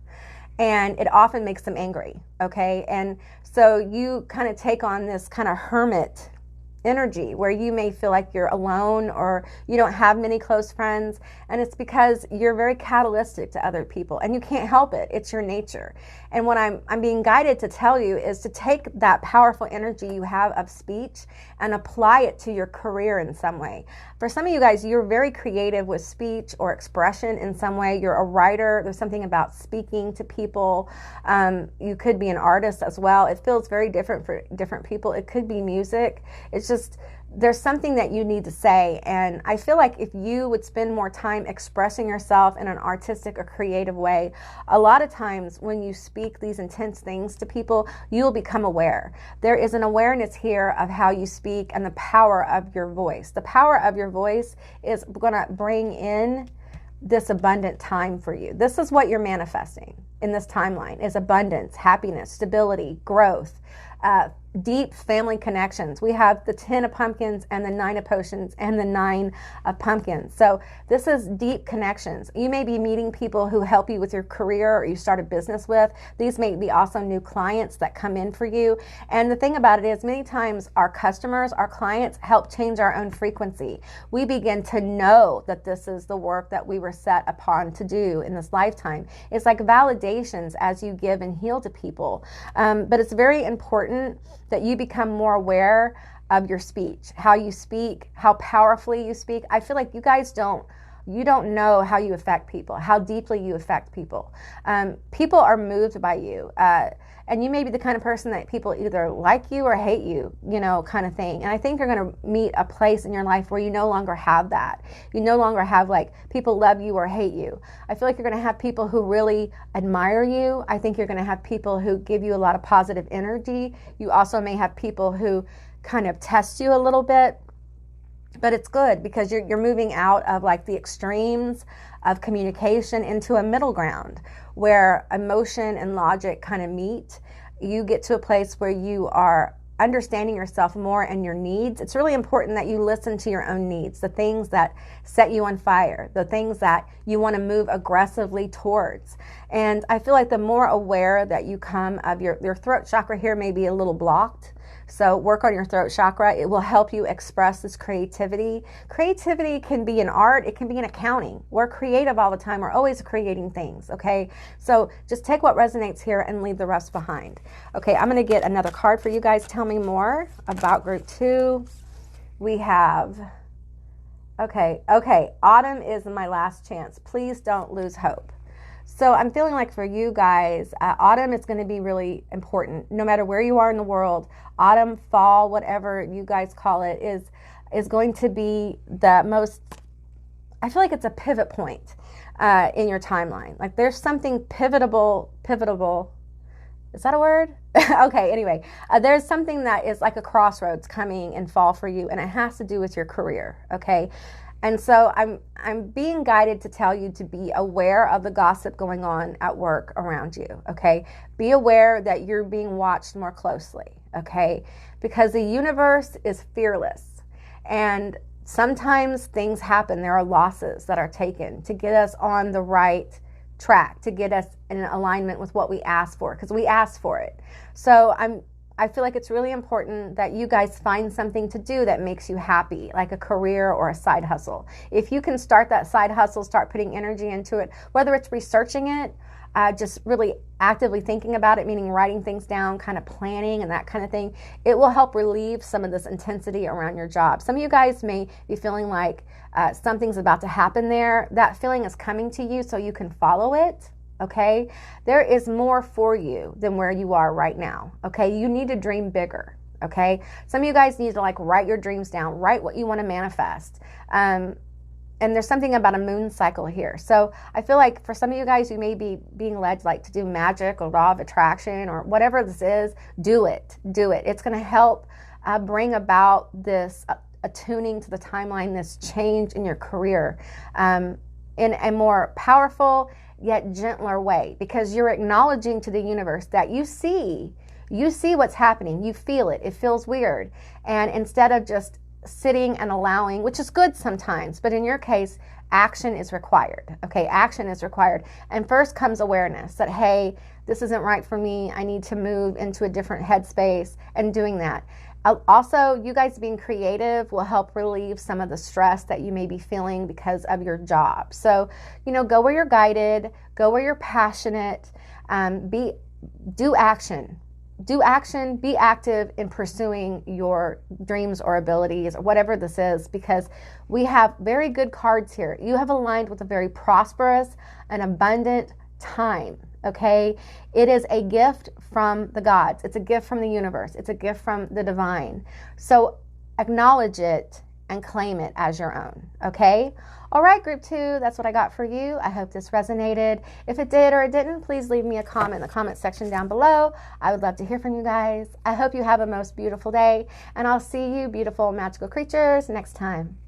[SPEAKER 1] and it often makes them angry, okay? And so you kind of take on this kind of hermit energy where you may feel like you're alone or you don't have many close friends, and it's because you're very catalytic to other people and you can't help it. It's your nature. And what I'm being guided to tell you is to take that powerful energy you have of speech and apply it to your career in some way. For some of you guys, you're very creative with speech or expression in some way. You're a writer. There's something about speaking to people. You could be an artist as well. It feels very different for different people. It could be music. It's just, there's something that you need to say. And I feel like if you would spend more time expressing yourself in an artistic or creative way, a lot of times when you speak these intense things to people, you'll become aware. There is an awareness here of how you speak and the power of your voice. The power of your voice is going to bring in this abundant time for you. This is what you're manifesting in this timeline, is abundance, happiness, stability, growth, deep family connections. We have the 10 of pumpkins and the 9 of potions and the 9 of pumpkins. So this is deep connections. You may be meeting people who help you with your career or you start a business with. These may be also new clients that come in for you. And the thing about it is many times our customers, our clients help change our own frequency. We begin to know that this is the work that we were set upon to do in this lifetime. It's like validations as you give and heal to people. But it's very important that you become more aware of your speech, how you speak, how powerfully you speak. I feel like you guys don't know how you affect people, how deeply you affect people. People are moved by you. And you may be the kind of person that people either like you or hate you, you know, kind of thing. And I think you're going to meet a place in your life where you no longer have that. You no longer have like people love you or hate you. I feel like you're going to have people who really admire you. I think you're going to have people who give you a lot of positive energy. You also may have people who kind of test you a little bit. But it's good because you're moving out of like the extremes of communication into a middle ground where emotion and logic kind of meet. You get to a place where you are understanding yourself more and your needs. It's really important that you listen to your own needs, the things that set you on fire, the things that you want to move aggressively towards. And I feel like the more aware that you come of your throat chakra here may be a little blocked. So work on your throat chakra. It will help you express this creativity. Creativity can be in art. It can be in accounting. We're creative all the time. We're always creating things, okay? So just take what resonates here and leave the rest behind. Okay, I'm going to get another card for you guys. Tell me more about group 2. We have, okay, autumn is my last chance. Please don't lose hope. So I'm feeling like for you guys, autumn is going to be really important. No matter where you are in the world, autumn, fall, whatever you guys call it, is going to be the most, I feel like it's a pivot point in your timeline. Like there's something pivotable, is that a word? Okay, anyway, there's something that is like a crossroads coming in fall for you, and it has to do with your career, okay? And so I'm being guided to tell you to be aware of the gossip going on at work around you, okay? Be aware that you're being watched more closely, okay? Because the universe is fearless. And sometimes things happen. There are losses that are taken to get us on the right track, to get us in alignment with what we asked for, because we asked for it. So I feel like it's really important that you guys find something to do that makes you happy, like a career or a side hustle. If you can start that side hustle, start putting energy into it, whether it's researching it, just really actively thinking about it, meaning writing things down, kind of planning and that kind of thing, it will help relieve some of this intensity around your job. Some of you guys may be feeling like something's about to happen there. That feeling is coming to you so you can follow it. Okay, there is more for you than where you are right now. Okay, you need to dream bigger. Okay, some of you guys need to like write your dreams down, write what you want to manifest. And there's something about a moon cycle here. So I feel like for some of you guys, you may be being led like to do magic or law of attraction or whatever this is. Do it. It's going to help bring about this attuning to the timeline, this change in your career in a more powerful yet gentler way, because you're acknowledging to the universe that you see what's happening. You feel it. It feels weird. And instead of just sitting and allowing, which is good sometimes, but in your case, action is required. Okay, action is required. And first comes awareness that, hey, this isn't right for me. I need to move into a different headspace, and doing that. Also, you guys being creative will help relieve some of the stress that you may be feeling because of your job. So, go where you're guided, go where you're passionate, do action, be active in pursuing your dreams or abilities or whatever this is, because we have very good cards here. You have aligned with a very prosperous and abundant time. Okay, it is a gift from the gods. It's a gift from the universe. It's a gift from the divine. So acknowledge it and claim it as your own. Okay. All right, group 2, that's what I got for you. I hope this resonated. If it did or it didn't, please leave me a comment in the comment section down below. I would love to hear from you guys. I hope you have a most beautiful day, and I'll see you beautiful magical creatures next time.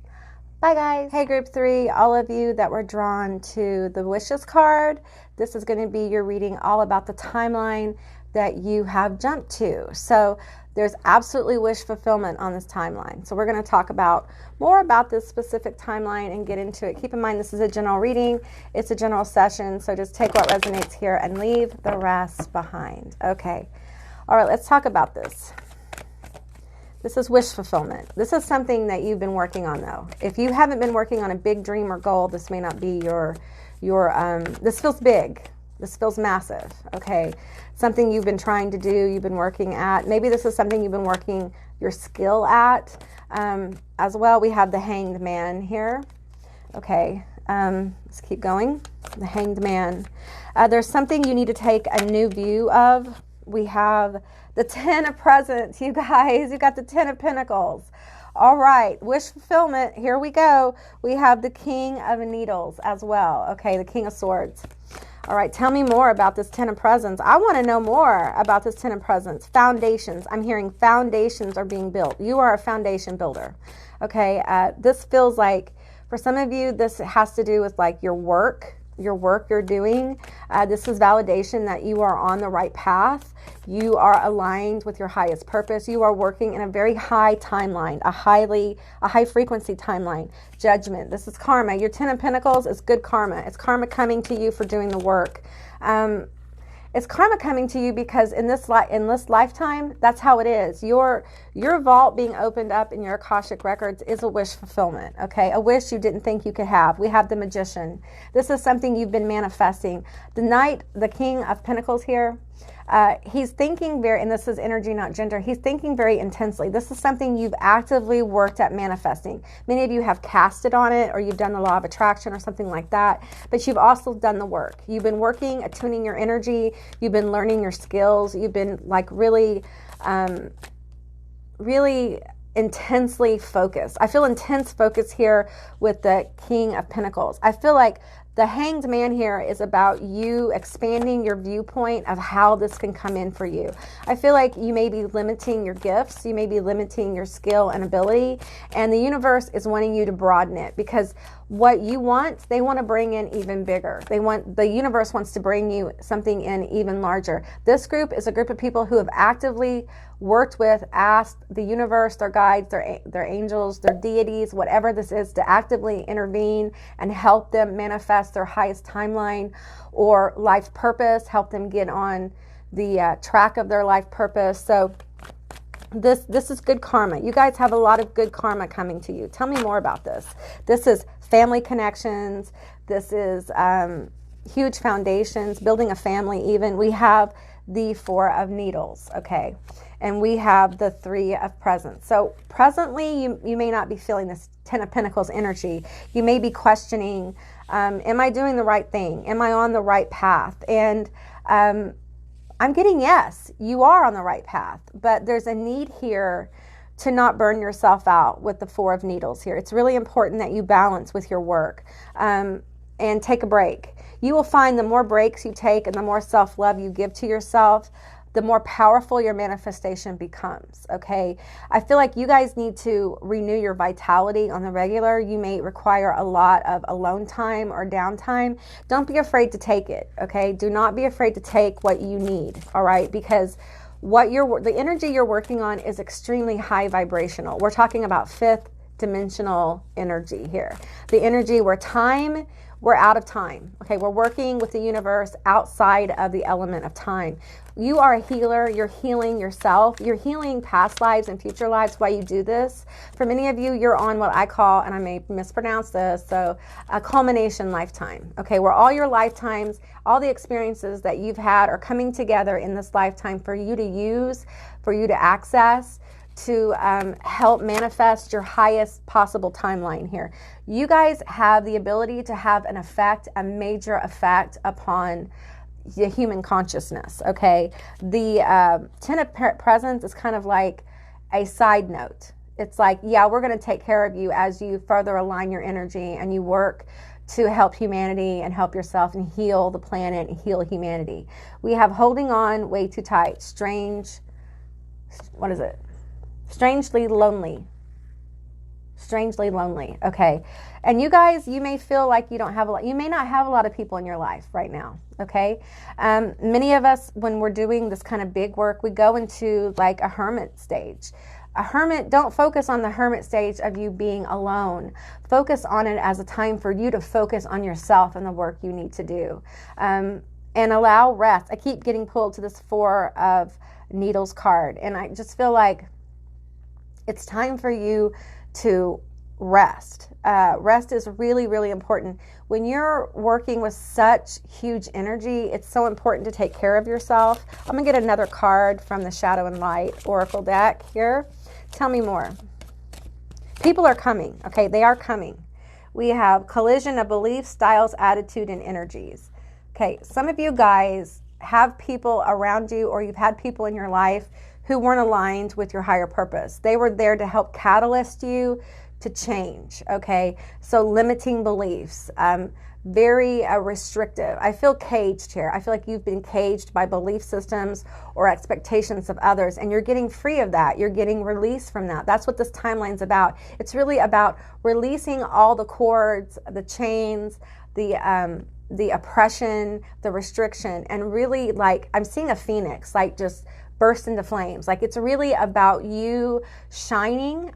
[SPEAKER 1] Bye, guys. Hey, group 3, all of you that were drawn to the wishes card, this is going to be your reading all about the timeline that you have jumped to. So there's absolutely wish fulfillment on this timeline. So we're going to talk about more about this specific timeline and get into it. Keep in mind, this is a general reading. It's a general session. So just take what resonates here and leave the rest behind. Okay. All right, let's talk about this. This is wish fulfillment. This is something that you've been working on, though. If you haven't been working on a big dream or goal, this may not be this feels big. This feels massive, okay? Something you've been trying to do, you've been working at. Maybe this is something you've been working your skill at as well. We have the Hanged Man here. Okay, let's keep going. The Hanged Man. There's something you need to take a new view of. We have the 10 of Presents, you guys. You got the 10 of Pentacles. All right, wish fulfillment. Here we go. We have the King of Needles as well. Okay, the King of Swords. All right, tell me more about this 10 of Presents. I want to know more about this 10 of Presents. Foundations. I'm hearing foundations are being built. You are a foundation builder. Okay, this feels like, for some of you, this has to do with like your work you're doing. This is validation that you are on the right path. You are aligned with your highest purpose. You are working in a very high timeline, a high frequency timeline. Judgment. This is karma. Your 10 of Pentacles is good karma. It's karma coming to you for doing the work. It's karma coming to you because in this lifetime, that's how it is. Your vault being opened up in your Akashic records is a wish fulfillment, okay? A wish you didn't think you could have. We have the Magician. This is something you've been manifesting. The Knight, the King of Pentacles here, he's thinking very, and this is energy, not gender, he's thinking very intensely. This is something you've actively worked at manifesting. Many of you have casted on it, or you've done the law of attraction or something like that, but you've also done the work. You've been working, attuning your energy, you've been learning your skills, you've been like really intensely focused. I feel intense focus here with the King of Pentacles. I feel like the Hanged Man here is about you expanding your viewpoint of how this can come in for you. I feel like you may be limiting your gifts. You may be limiting your skill and ability. And the universe is wanting you to broaden it, because what you want, they want to bring in even bigger. The universe wants to bring you something in even larger. This group is a group of people who have actively worked with, asked the universe, their guides, their angels, their deities, whatever this is, to actively intervene and help them manifest their highest timeline or life purpose, help them get on the track of their life purpose. So this is good karma. You guys have a lot of good karma coming to you. Tell me more about this. This is family connections. This is huge foundations, building a family even, we have the Four of Needles, okay? And we have the Three of Presents. So presently, you may not be feeling this Ten of Pentacles energy. You may be questioning, am I doing the right thing? Am I on the right path? And I'm getting yes, you are on the right path, but there's a need here to not burn yourself out with the Four of Needles here. It's really important that you balance with your work and take a break. You will find the more breaks you take and the more self-love you give to yourself, the more powerful your manifestation becomes, okay? I feel like you guys need to renew your vitality on the regular. You may require a lot of alone time or downtime. Don't be afraid to take it, okay? Do not be afraid to take what you need, all right? Because the energy you're working on is extremely high vibrational. We're talking about fifth dimensional energy here. The energy where we're out of time. Okay, we're working with the universe outside of the element of time. You are a healer. You're healing yourself. You're healing past lives and future lives while you do this. For many of you, you're on what I call, and I may mispronounce this, so a culmination lifetime. Okay, where all your lifetimes, all the experiences that you've had are coming together in this lifetime for you to use, for you to access, to help manifest your highest possible timeline here. You guys have the ability to have an effect, a major effect upon the human consciousness, okay? The Ten of Presents is kind of like a side note. It's like, yeah, we're going to take care of you as you further align your energy and you work to help humanity and help yourself and heal the planet and heal humanity. We have holding on way too tight, strangely lonely. Strangely lonely. Okay. And you guys, you may feel like you may not have a lot of people in your life right now. Okay. Many of us, when we're doing this kind of big work, we go into like a hermit stage. Don't focus on the hermit stage of you being alone. Focus on it as a time for you to focus on yourself and the work you need to do. And allow rest. I keep getting pulled to this Four of Needles card. And I just feel like it's time for you to rest. Rest is really, really important. When you're working with such huge energy, it's so important to take care of yourself. I'm going to get another card from the Shadow and Light Oracle deck here. Tell me more. People are coming. Okay, they are coming. We have collision of beliefs, styles, attitude, and energies. Okay, some of you guys have people around you, or you've had people in your life who weren't aligned with your higher purpose. They were there to help catalyst you to change, okay? So limiting beliefs, very restrictive. I feel caged here. I feel like you've been caged by belief systems or expectations of others, and you're getting free of that. You're getting release from that. That's what this timeline's about. It's really about releasing all the cords, the chains, the oppression, the restriction, and really, like, I'm seeing a phoenix, like, just burst into flames. Like, it's really about you shining.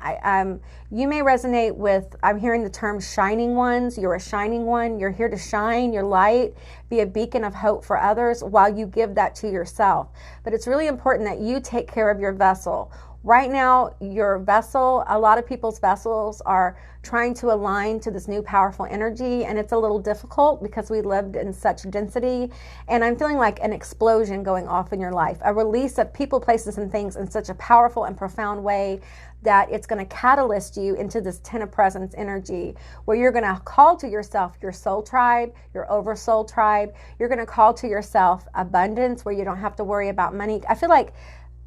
[SPEAKER 1] You may resonate with, I'm hearing the term shining ones. You're a shining one. You're here to shine your light, be a beacon of hope for others while you give that to yourself. But it's really important that you take care of your vessel. Right now, your vessel, a lot of people's vessels are trying to align to this new powerful energy, and it's a little difficult because we lived in such density. And I'm feeling like an explosion going off in your life, a release of people, places, and things in such a powerful and profound way that it's going to catalyst you into this Ten of Presence energy, where you're going to call to yourself your soul tribe, your oversoul tribe. You're going to call to yourself abundance, where you don't have to worry about money. I feel like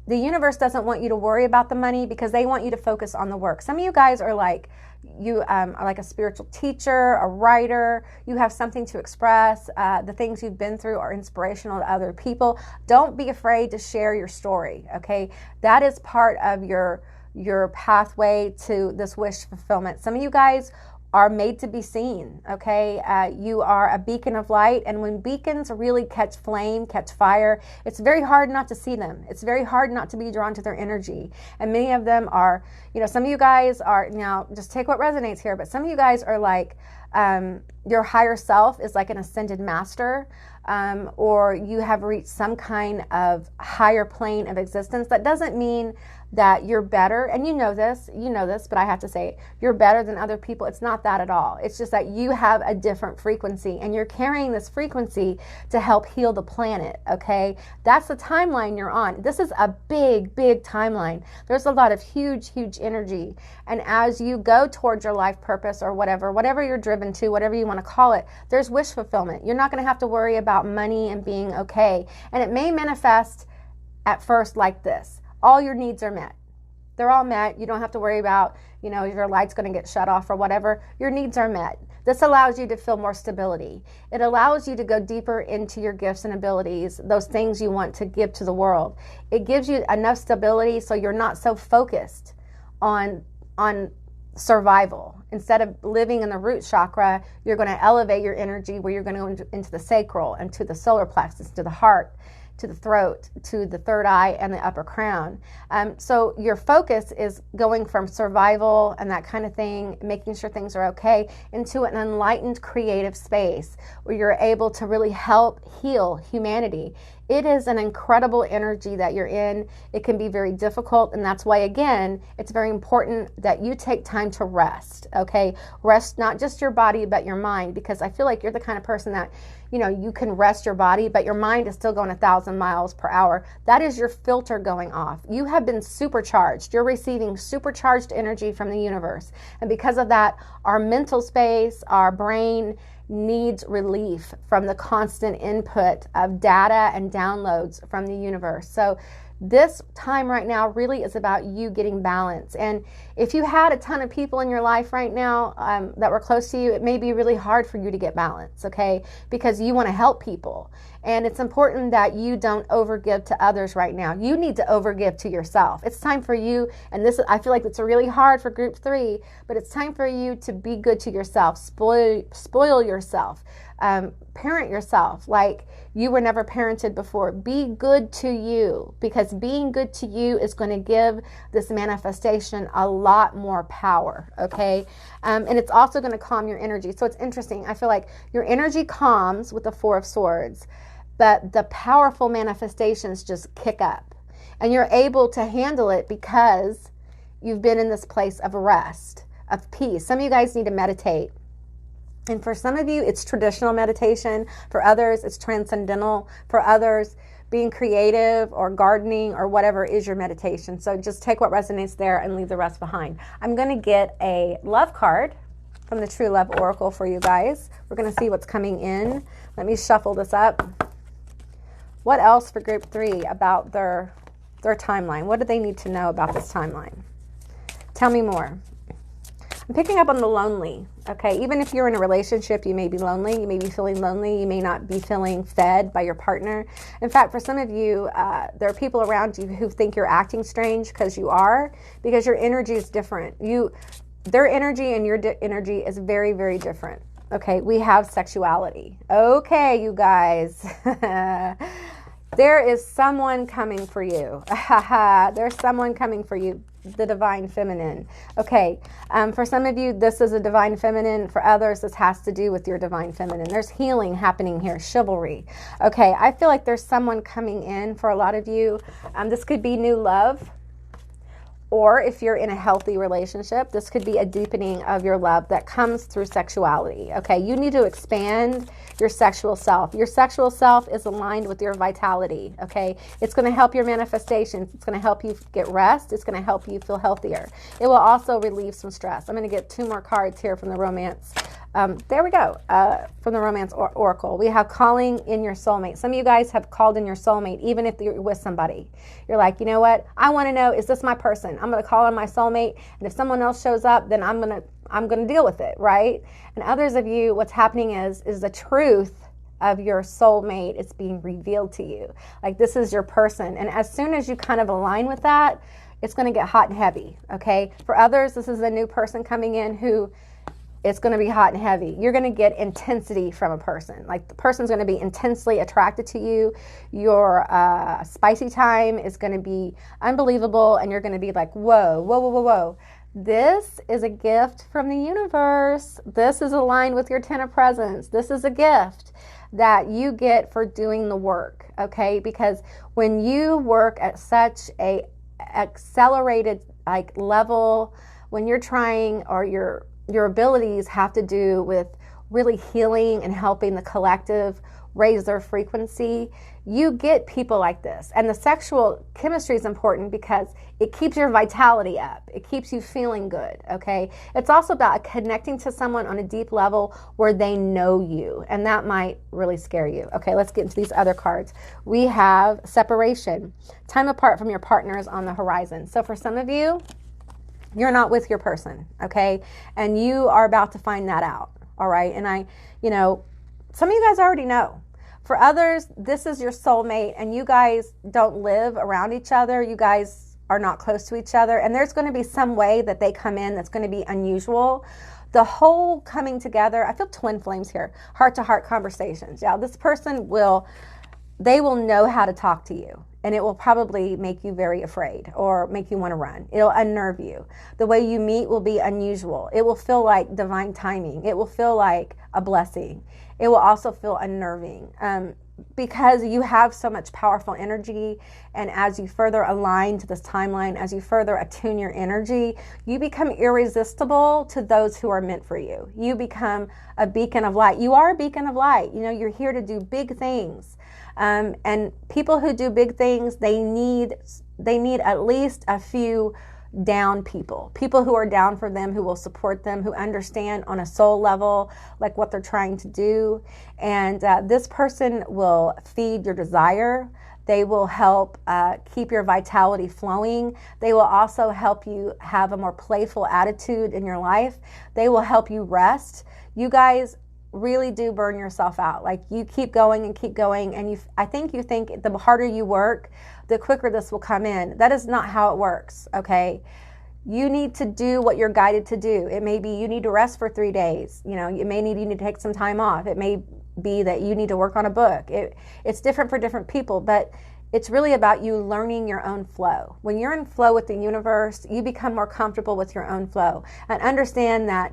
[SPEAKER 1] the universe doesn't want you to worry about the money because they want you to focus on the work. Some of you guys are like, you are like a spiritual teacher, a writer. You have something to express. The things you've been through are inspirational to other people. Don't be afraid to share your story, okay? That is part of your pathway to this wish fulfillment. Some of you guys are made to be seen, okay? You are a beacon of light, and when beacons really catch flame, catch fire, it's very hard not to see them. It's very hard not to be drawn to their energy. And many of them are, some of you guys are, now just take what resonates here, but some of you guys are like your higher self is like an ascended master, or you have reached some kind of higher plane of existence. That doesn't mean that you're better, and you know this, but I have to say it. You're better than other people. It's not that at all. It's just that you have a different frequency, and you're carrying this frequency to help heal the planet, okay? That's the timeline you're on. This is a big, big timeline. There's a lot of huge, huge energy, and as you go towards your life purpose or whatever you're driven to, whatever you want to call it, there's wish fulfillment. You're not going to have to worry about money and being okay, and it may manifest at first like this. All your needs are met. They're all met. You don't have to worry about, if your light's going to get shut off or whatever. Your needs are met. This allows you to feel more stability. It allows you to go deeper into your gifts and abilities, those things you want to give to the world. It gives you enough stability so you're not so focused on survival. Instead of living in the root chakra, you're going to elevate your energy where you're going to go into the sacral and to the solar plexus, to the heart, to the throat, to the third eye, and the upper crown. So your focus is going from survival and that kind of thing, making sure things are okay, into an enlightened creative space where you're able to really help heal humanity. It is an incredible energy that you're in. It can be very difficult, and that's why, again, it's very important that you take time to rest, okay? Rest not just your body, but your mind, because I feel like you're the kind of person that, you can rest your body, but your mind is still going 1,000 miles per hour. That is your filter going off. You have been supercharged. You're receiving supercharged energy from the universe. And because of that, our mental space, our brain needs relief from the constant input of data and downloads from the universe. So this time right now really is about you getting balance. And if you had a ton of people in your life right now that were close to you, it may be really hard for you to get balance, okay? Because you want to help people. And it's important that you don't overgive to others right now. You need to overgive to yourself. It's time for you, and I feel like it's really hard for group 3, but it's time for you to be good to yourself, spoil yourself, parent yourself like you were never parented before. Be good to you, because being good to you is going to give this manifestation a lot more power, okay? And it's also going to calm your energy. So it's interesting. I feel like your energy calms with the 4 of Swords, but the powerful manifestations just kick up. And you're able to handle it because you've been in this place of rest, of peace. Some of you guys need to meditate. And for some of you, it's traditional meditation. For others, it's transcendental. For others, being creative or gardening or whatever is your meditation. So just take what resonates there and leave the rest behind. I'm going to get a love card from the True Love Oracle for you guys. We're going to see what's coming in. Let me shuffle this up. What else for group 3 about their timeline? What do they need to know about this timeline? Tell me more. I'm picking up on the lonely, okay? Even if you're in a relationship, you may be lonely. You may be feeling lonely. You may not be feeling fed by your partner. In fact, for some of you, there are people around you who think you're acting strange because you are, because your energy is different. Their energy and your energy is very, very different, okay? We have sexuality. Okay, you guys. There is someone coming for you. There's someone coming for you. The divine feminine. Okay, for some of you, this is a divine feminine. For others, this has to do with your divine feminine. There's healing happening here, chivalry. Okay, I feel like there's someone coming in for a lot of you. This could be new love. Or if you're in a healthy relationship, this could be a deepening of your love that comes through sexuality. Okay, you need to expand your sexual self. Your sexual self is aligned with your vitality. Okay, it's going to help your manifestations. It's going to help you get rest. It's going to help you feel healthier. It will also relieve some stress. I'm going to get 2 more cards here from the romance. There we go. From the Romance Oracle. We have calling in your soulmate. Some of you guys have called in your soulmate, even if you're with somebody. You're like, you know what? I want to know, is this my person? I'm going to call in my soulmate, and if someone else shows up, then I'm going to deal with it, right? And others of you, what's happening is the truth of your soulmate is being revealed to you. Like, this is your person. And as soon as you kind of align with that, it's going to get hot and heavy, okay? For others, this is a new person coming in who it's going to be hot and heavy. You're going to get intensity from a person. Like, the person's going to be intensely attracted to you. Your spicy time is going to be unbelievable, and you're going to be like, whoa, whoa, whoa, whoa, whoa. This is a gift from the universe. This is aligned with your 10 of presents. This is a gift that you get for doing the work, okay? Because when you work at such a accelerated level, when you're trying, or your abilities have to do with really healing and helping the collective raise their frequency, you get people like this. And the sexual chemistry is important because it keeps your vitality up. It keeps you feeling good, okay? It's also about connecting to someone on a deep level where they know you, and that might really scare you. Okay, let's get into these other cards. We have separation. Time apart from your partner is on the horizon. So for some of you, you're not with your person, okay? And you are about to find that out, all right? And some of you guys already know. For others, this is your soulmate, and you guys don't live around each other. You guys are not close to each other, and there's going to be some way that they come in that's going to be unusual. The whole coming together, I feel twin flames here, heart-to-heart conversations. Yeah, this person they will know how to talk to you, and it will probably make you very afraid or make you want to run. It'll unnerve you. The way you meet will be unusual. It will feel like divine timing. It will feel like a blessing. It will also feel unnerving because you have so much powerful energy, and as you further align to this timeline, as you further attune your energy, you become irresistible to those who are meant for you. You become a beacon of light. You are a beacon of light. You're here to do big things. And people who do big things, they need at least a few down people who are down for them, who will support them, who understand on a soul level like what they're trying to do. And this person will feed your desire. They will help keep your vitality flowing. They will also help you have a more playful attitude in your life. They will help you rest. You guys really do burn yourself out. Like, you keep going and keep going, and I think you think the harder you work, the quicker this will come in. That is not how it works, okay? You need to do what you're guided to do. It may be you need to rest for 3 days. You need to take some time off. It may be that you need to work on a book. It's different for different people, but it's really about you learning your own flow. When you're in flow with the universe, you become more comfortable with your own flow, and understand that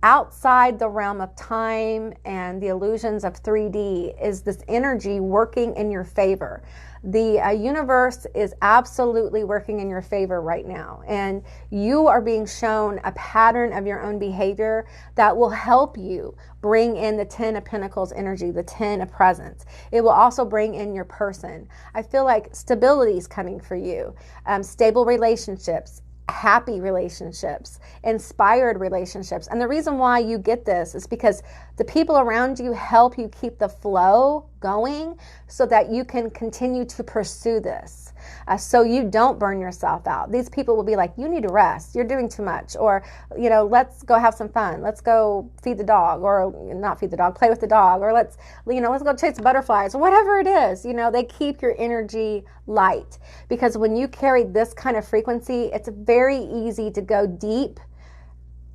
[SPEAKER 1] outside the realm of time and the illusions of 3D is this energy working in your favor. The universe is absolutely working in your favor right now, and you are being shown a pattern of your own behavior that will help you bring in the 10 of Pentacles energy, the 10 of presents. It will also bring in your person. I feel like stability is coming for you, stable relationships, happy relationships, inspired relationships. And the reason why you get this is because the people around you help you keep the flow going so that you can continue to pursue this. So you don't burn yourself out. These people will be like, you need to rest. You're doing too much. Or, let's go have some fun. Let's go feed the dog, or not feed the dog, play with the dog, or let's go chase butterflies, or whatever it is. They keep your energy light, because when you carry this kind of frequency, it's very easy to go deep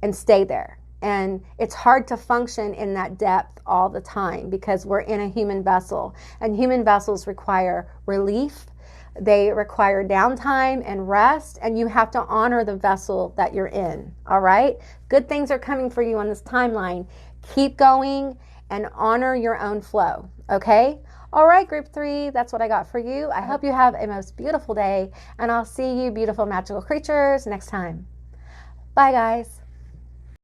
[SPEAKER 1] and stay there. And it's hard to function in that depth all the time because we're in a human vessel, and human vessels require relief. They require downtime and rest, and you have to honor the vessel that you're in, all right? Good things are coming for you on this timeline. Keep going and honor your own flow, okay? All right, group 3, that's what I got for you. I hope you have a most beautiful day, and I'll see you beautiful magical creatures next time. Bye, guys.